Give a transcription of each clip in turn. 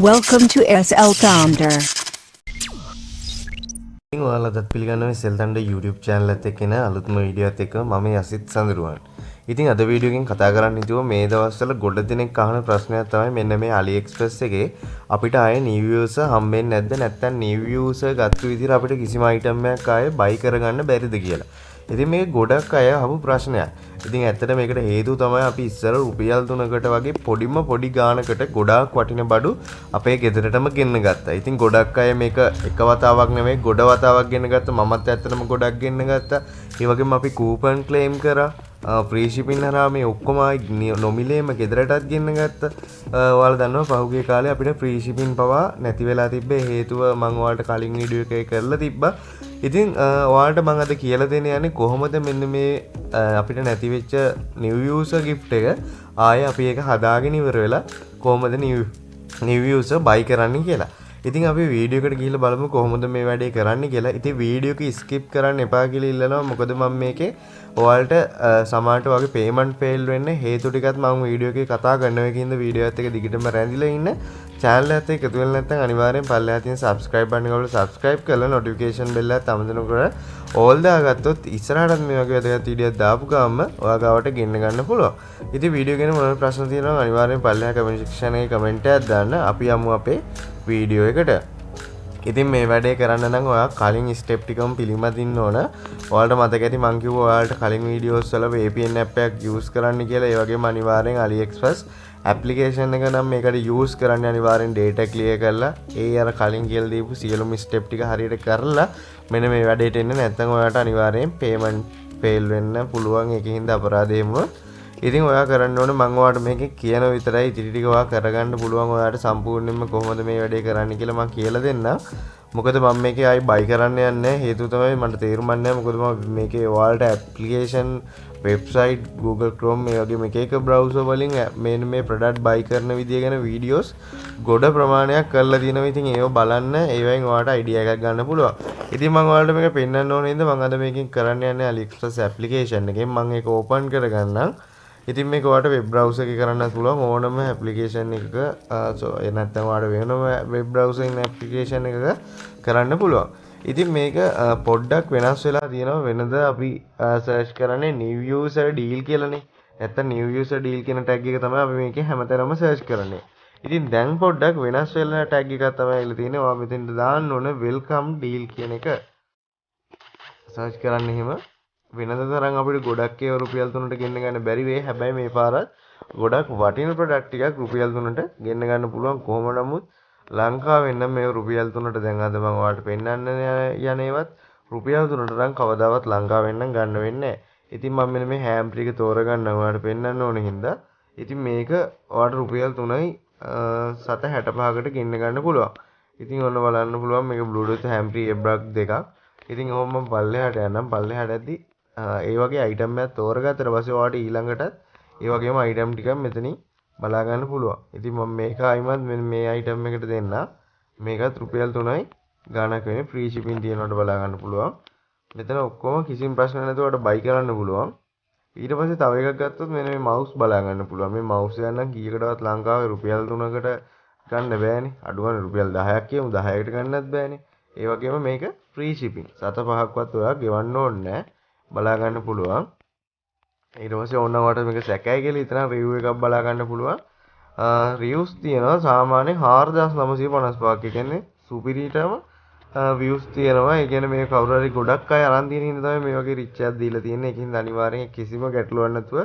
Welcome to SL Founder. ඔයාලටත් පිළිගන්නවා SL Thunder YouTube channel එකත් එක්ක එන අලුත්ම වීඩියෝ එකත් එක්ක මම යසිත් සඳරුවන්. ඉතින් අද වීඩියෝ එකෙන් කතා කරන්න හිතුවා මේ දවස්වල ගොඩ දෙනෙක් අහන ප්‍රශ්නයක් තමයි මෙන්න මේ AliExpress එකේ අපිට ආයේ new user හම්බෙන්නේ නැද්ද නැත්නම් new user ගත්ත විදිහට අපිට කිසිම item එකක් ආයේ buy කරගන්න බැරිද කියලා. ඉතින් මේක ගොඩක් අය අහපු ප්‍රශ්නයක්. ඉතින් ඇත්තට මේකට හේතුව තමයි අපි ඉස්සර රුපියල් 3කට වගේ පොඩි ගානකට ගොඩාක් වටින බඩු අපේ ගෙදරටම ගෙන්න ගත්තා. ඉතින් ගොඩක් අය මේක එක වතාවක් නෙමෙයි ගොඩ වතාවක් ගෙන්න ගත්තා. මමත් ඇත්තටම ගොඩක් ගෙන්න ගත්තා. ඒ වගේම අපි කූපන් ක්ලේම් කරා. ෆ්‍රී shipping හරහා මේ ඔක්කොම නොමිලේම ගෙදරටත් ගෙන්න ගත්තා. ඔයාලා දන්නවා පහුගිය කාලේ අපිට ෆ්‍රී shipping පවා නැති වෙලා තිබ්බේ හේතුව මම ඔයාලට කලින් වීඩියෝ එකේ කරලා තිබ්බා. ඉතින් ඔයාලට මම අද කියලා දෙන්න යන්නේ කොහොමද මෙන්න මේ අපිට නැති වෙච්ච new user gift එක ආයේ අපි ඒක හදාගෙන ඉවර වෙලා කොහොමද new user buy කරන්නේ කියලා. ඉතින් අපි වීඩියෝ එකට ගිහිල්ලා බලමු කොහොමද මේ වැඩේ කරන්නේ කියලා. ඉතින් වීඩියෝ එක skip කරන්න එපා කියලා ඉල්ලනවා. මොකද මම මේකේ ඔයාලට සමහරට වගේ payment fail වෙන්න හේතු ටිකත් මම වීඩියෝ එකේ කතා කරනවා. ඒකින්ද වීඩියෝ එකත් එක්ක දිගටම රැඳිලා ඉන්න. channel එකත් එක්ක එකතු වෙලා නැත්නම් අනිවාර්යෙන් පල්ලෙහා තියෙන subscribe button එක වල subscribe කරලා notification bell එකත් අමතනකොට all දාගත්තොත් ඉස්සරහටත් මේ වගේ වැදගත් වීඩියෝ දාපු ගමන් ඔයා ගාවට ගෙන්න ගන්න පුළුවන්. ඉතින් වීඩියෝ ගැන මොනවද ප්‍රශ්න තියෙනවා අනිවාර්යෙන් පල්ලෙහා comment section එකේ comment එකක් දාන්න. අපි යමු අපේ වීඩියෝ එකට. ඉතින් මේ වැඩේ කරන්න නම් ඔයා කලින් ස්ටෙප් ටිකම පිළිමදින්න ඕන. ඔයාලට මතක ඇති මං කිව්වා ඔයාලට කලින් වීඩියෝස් වල VPN app එකක් use කරන්න කියලා. ඒ වගේම අනිවාර්යෙන් AliExpress application එක නම් මේකට use කරන්න අනිවාර්යෙන් data clear කරලා ඒ අර කලින් කියලා දීපු සියලුම ස්ටෙප් ටික හරියට කරලා මෙන්න මේ වැඩේට එන්න. නැත්නම් ඔයාලට අනිවාර්යෙන් payment fail වෙන්න පුළුවන්. ඒකින්ද අපරාධෙම ඉතින් ඔයා කරන්න ඕනේ මම ඔයාලට මේකේ කියන විතරයි ඉතිරි ටික ඔයා කරගන්න පුළුවන්. ඔයාලට සම්පූර්ණයෙන්ම කොහොමද මේ වැඩේ කරන්න කියලා මම කියලා දෙන්නම්. මොකද මම මේකේ ආයි buy කරන්න යන්නේ නැහැ. හේතුව තමයි මට තේරුම්ක් නැහැ. මොකද මම මේකේ ඔයාලට application website Google Chrome මේ වගේ මේක එක browser වලින් මේ product buy කරන විදිය ගැන videos ගොඩ ප්‍රමාණයක් කරලා තියෙනවා. ඉතින් ඒව බලන්න ඒවෙන් ඔයාලට idea එකක් ගන්න පුළුවන්. ඉතින් මම ඔයාලට මේක පෙන්නන්න ඕනේ ඉඳ මම අද මේකෙන් කරන්න යන්නේ AliExpress application එකෙන් මම ඒක open කරගන්නම්. ඉතින් මේක ඔයාලට වෙබ් බ්‍රවුසර් එකේ කරන්නත් පුළුවන් ඕනම ඇප්ලිකේෂන් එකක ඒ නැත්නම් ඔයාලට වෙනම වෙබ් බ්‍රවුසරින් ඇප්ලිකේෂන් එකක කරන්න පුළුවන්. ඉතින් මේක පොඩ්ඩක් වෙනස් වෙලා තියෙනවා. වෙනද අපි සර්ච් කරන්නේ new user deal කියලානේ. නැත්නම් new user deal කියන ටැග් එක තමයි අපි මේකේ හැමතැනම සර්ච් කරන්නේ. ඉතින් දැන් පොඩ්ඩක් වෙනස් වෙලා ටැග් එකක් තමයි ඉල්ල තියෙන්නේ. ඔයා මෙතෙන්ට දාන්න ඕන welcome deal කියන එක. සර්ච් කරන්න එහෙම වෙනද තරම් අපිට ගොඩක් ඒවා රුපියල් 3ට ගෙන්න ගන්න බැරි වෙයි. හැබැයි මේ පාරත් ගොඩක් වටින ප්‍රොඩක්ට් ටිකක් රුපියල් 3ට ගෙන්න ගන්න පුළුවන්. කොහොම නමුත් ලංකාවෙන් නම් මේ රුපියල් 3ට දැන් අද මම ඔයාලට පෙන්නන්න යන ඒවත් රුපියල් 3ට නම් කවදාවත් ලංකාවෙන් නම් ගන්න වෙන්නේ නැහැ. ඉතින් මම මෙන්න මේ හැම් ටික තෝරගන්න ඔයාලට පෙන්නන්න ඕනේ හින්දා. ඉතින් මේක ඔයාලට රුපියල් 3යි 765කට ගෙන්න ගන්න පුළුවන්. ඉතින් ඔන්න බලන්න පුළුවන් මේක Bluetooth හැම් ෆ්‍රී එබ්‍රක් දෙකක්. ඉතින් ඔහොම මම පල්ලෙහාට යන්නම්. පල්ලෙහාට ඇද්දි ඒ වගේ item එකක් තෝරගත්තට පස්සේ ඔයාලට ඊළඟටත් ඒ වගේම item ටිකක් මෙතනින් බලා ගන්න පුළුවන්. ඉතින් මම මේක ආයිමත් මේ item එකට දෙන්න. මේකත් රුපියල් 3යි ගාණක් වෙන්නේ free shipping තියෙනවට බලා ගන්න පුළුවන්. මෙතන ඔක්කොම කිසිම ප්‍රශ්න නැතුව ඔයාලට buy කරන්න පුළුවන්. ඊට පස්සේ තව එකක් ගත්තොත් මෙන්න මේ mouse බලා ගන්න පුළුවන්. මේ mouse එක නම් කීයකටවත් ලංකාවේ රුපියල් 3කට ගන්න බෑනේ. අඩු ගන්න රුපියල් 10ක් කියමු 10කට ගන්නත් බෑනේ. ඒ වගේම මේක free shipping. 7-5ක්වත් ඔයා ගෙවන්න ඕනේ නැහැ. බලා ගන්න පුළුවන්. ඊට පස්සේ ඕනනම් ඔයාලට මේක සැකයි කියලා හිතන රිව්යු එකක් බලා ගන්න පුළුවන්. රිව්ස් තියෙනවා සාමාන්‍යයෙන් 4955ක්. ඒ කියන්නේ සුපිරිටම views තියෙනවා. ඒ කියන්නේ මේ කවුරු හරි ගොඩක් අය අරන් තියෙන හින්දා තමයි මේ වගේ රිච් එකක් දීලා තියෙන්නේ. ඒකින්ද අනිවාර්යෙන් කිසිම ගැටලුවක් නැතුව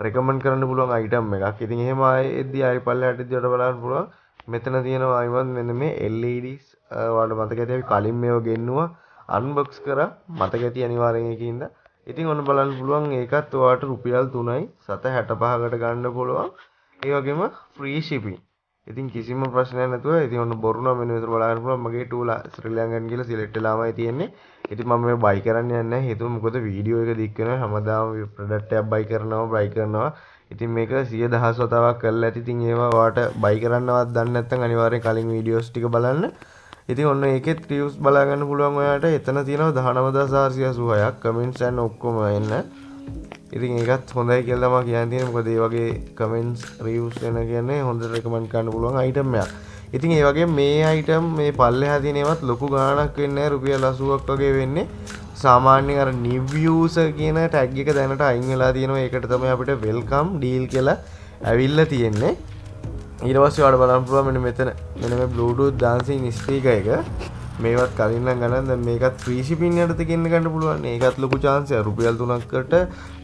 රෙකමන්ඩ් කරන්න පුළුවන් item එකක්. ඉතින් එහෙම ආයෙද්දි ආයෙ පල්ලෙහාට ඉද්දි ඔයාලට බලන්න පුළුවන්. මෙතන තියෙනවා අයිවත් මෙන්න මේ LEDs ඔයාලට මතක ඇති අපි කලින් මේව ගෙන්නුවා unbox කරා මතක ඇති අනිවාර්යෙන් ඒකින්ද. ඉතින් ඔන්න බලන්න පුළුවන් ඒකත් ඔයාලට රුපියල් 3යි 765කට ගන්න පුළුවන්. ඒ වගේම free shipping. ඉතින් කිසිම ප්‍රශ්නයක් නැතුව ඉතින් ඔන්න බොරු නම් මෙන්න විතර බලන්න පුළුවන්. මගේ tool ශ්‍රී ලංකන් කියලා select වෙලාමයි තියෙන්නේ. ඉතින් මම මේ buy කරන්න යන්නේ නැහැ. හේතුව මොකද වීඩියෝ එක දික් වෙනවා. හැමදාම product එකක් buy කරනවා. ඉතින් මේක 100,000 වතාවක් කරලා ඇති. ඉතින් ඒවා ඔයාලට buy කරන්නවත් දන්නේ නැත්නම් අනිවාර්යෙන් කලින් වීඩියෝස් ටික බලන්න. ඉතින් ඔන්න ඒකෙත් reviews බලා ගන්න පුළුවන් ඔයාලට. එතන තියෙනවා 19486ක් comments and ඔක්කොම එන්න. ඉතින් ඒකත් හොඳයි කියලා තමයි කියන්න තියෙන්නේ. මොකද මේ වගේ comments reviews එන කියන්නේ හොඳට recommend කරන්න පුළුවන් item එකක්. ඉතින් ඒ වගේ මේ අයිටම් මේ පල්ලෙහා තියෙන ඒවත් ලොකු ගාණක් වෙන්නේ නැහැ රුපියල් 80ක් වගේ වෙන්නේ. සාමාන්‍යයෙන් අර new user කියන ටැග් එක දැනට අයින් වෙලා තියෙනවා. ඒකට තමයි අපිට welcome deal කියලා ඇවිල්ලා තියෙන්නේ. ඊට පස්සේ ඔයාලට බලන්න පුළුවන් මෙන්න මෙතන මෙන්න මේ Bluetooth dancing speaker එක මේවත් කලින් නම් ගණන් දැන් මේකත් free shipping යටතේ ගෙන්න ගන්න පුළුවන්. ඒකත් ලොකු chance එකක්. රුපියල් 3කට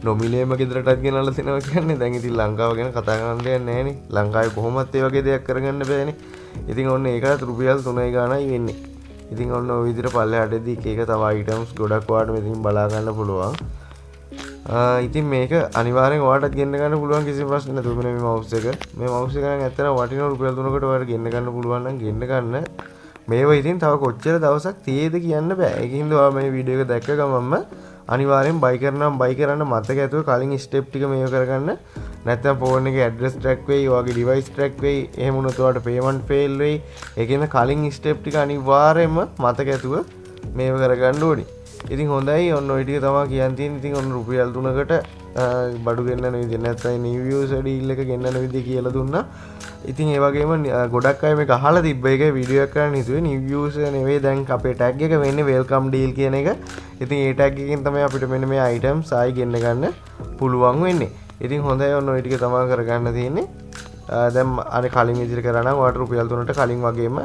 නොමිලේම ගෙදරටත් ගෙනල්ලා දෙනවා කියන්නේ. දැන් ඉතින් ලංකාව ගැන කතා කරන්න දෙයක් නැහැ නේ. ලංකාවේ කොහොමත් ඒ වගේ දෙයක් කරගන්න බෑනේ. ඉතින් ඔන්න ඒකත් රුපියල් 3යි ගාණයි වෙන්නේ. ඉතින් ඔන්න ඔය විදිහට පල්ලෙහාටදී එක එක තව items ගොඩක් ඔයාලට මෙතනින් බලා ගන්න පුළුවන්. ඉතින් මේක අනිවාර්යෙන් ඔයාලටත් ගෙන්න ගන්න පුළුවන් කිසිම ප්‍රශ්නයක් නැතුව මේ mouse එක. මේ mouse එක නම් ඇත්තටම වටිනා රුපියල් 3කට ඔයාලට ගෙන්න ගන්න පුළුවන් නම් ගෙන්න ගන්න. මේව ඉතින් තව කොච්චර දවසක් තියේද කියන්න බෑ. ඒකින්ද ඔයා මේ වීඩියෝ එක දැක්ක ගමන්ම අනිවාර්යෙන් buy කරනවා buy කරන්න මතක ඇතුව කලින් step ටික මේව කරගන්න. නැත්නම් ෆෝන් එකේ address track වෙයි, ඔයාගේ device track වෙයි. එහෙම වුණොත් ඔයාලට payment fail වෙයි. ඒකින්ද කලින් step ටික අනිවාර්යෙන්ම මතක ඇතුව මේව කරගන්න ඕනි. ඉතින් හොඳයි ඔන්න ඔය ටික තමයි කියන්න තියෙන්නේ. ඉතින් ඔන්න රුපියල් 3කට බඩු ගෙන්නන විදිහ නැත්නම් new user deal එක ගෙන්නන විදිහ කියලා දුන්නා. ඉතින් ඒ වගේම ගොඩක් අය මේක අහලා තිබ්බ එක වීඩියෝ එකක් කරන්න හිතුවේ new user නෙවෙයි දැන් අපේ tag එක වෙන්නේ welcome deal කියන එක. ඉතින් ඒ tag එකෙන් තමයි අපිට මෙන්න මේ items ආයි ගෙන්න ගන්න පුළුවන් වෙන්නේ. ඉතින් හොඳයි ඔන්න ඔය ටික තමයි කරගන්න තියෙන්නේ. දැන් අර කලින් විදිහට කරා නම් ඔයාලට රුපියල් 3ට කලින් වගේම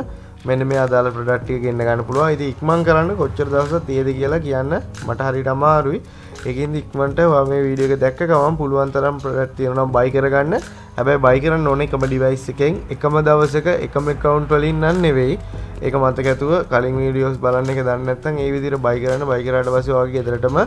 මෙන්න මේ අදාළ ප්‍රොඩක්ට් ටික ගෙන්න ගන්න පුළුවන්. ඉතින් ඉක්මන් කරන්න කොච්චර දවසක් තියේද කියලා කියන්න මට හරියට අමාරුයි. ඒකින්ද ඉක්මනට මේ වීඩියෝ එක දැක්ක ගමන් පුළුවන් තරම් ප්‍රොඩක්ට් තියෙනවා නම් buy කරගන්න. හැබැයි buy කරන්න ඕනේ එකම device එකෙන් එකම දවසක එකම account වලින් නම් නෙවෙයි. ඒක මතක ඇතුව කලින් වීඩියෝස් බලන්න එක දන්නේ නැත්නම් ඒ විදිහට buy කරන්න. buy කරාට පස්සේ ඔයාගේ ගෙදරටම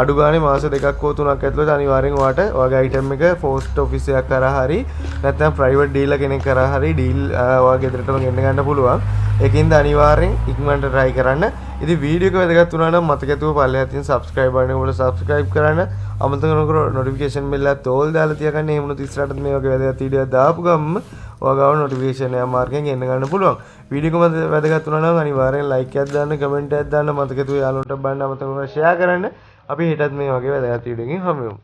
අඩු ගානේ මාස දෙකක් හෝ තුනක් ඇතුළත අනිවාර්යෙන් ඔයාට ඔයාගේ item එක post office එකක් කරා හරි නැත්නම් private dealer කෙනෙක් කරා හරි deal ඔයාගේ ගෙදරටම ගෙන්න ගන්න පුළුවන්. ඒකින්ද අනිවාර්යෙන් ඉක්මනට try කරන්න. ඉතින් වීඩියෝ එක වැදගත් වුණා නම් මතක ඇතුව පල්ලෙහා තියෙන subscribe button එක උඩ subscribe කරන්න. අමතක නොකර notification bell එකත් all දාලා තියාගන්න. එහෙම වුණොත් ඉස්සරහට මේ වගේ වැදගත් වීඩියෝ දාපු ගමන් ඔයාගාව notification එක මාර්ගයෙන් එන්න ගන්න පුළුවන්. වීඩියෝ එක වැදගත් වුණා නම් අනිවාර්යෙන් like එකක් දාන්න, comment එකක් දාන්න, මතක ඇතුව යාළුවන්ට බලන්න අමතක නොකර share කරන්න. අපි හෙටත් මේ වගේ වැදගත් වීඩියෝ එකකින් හමු වෙමු.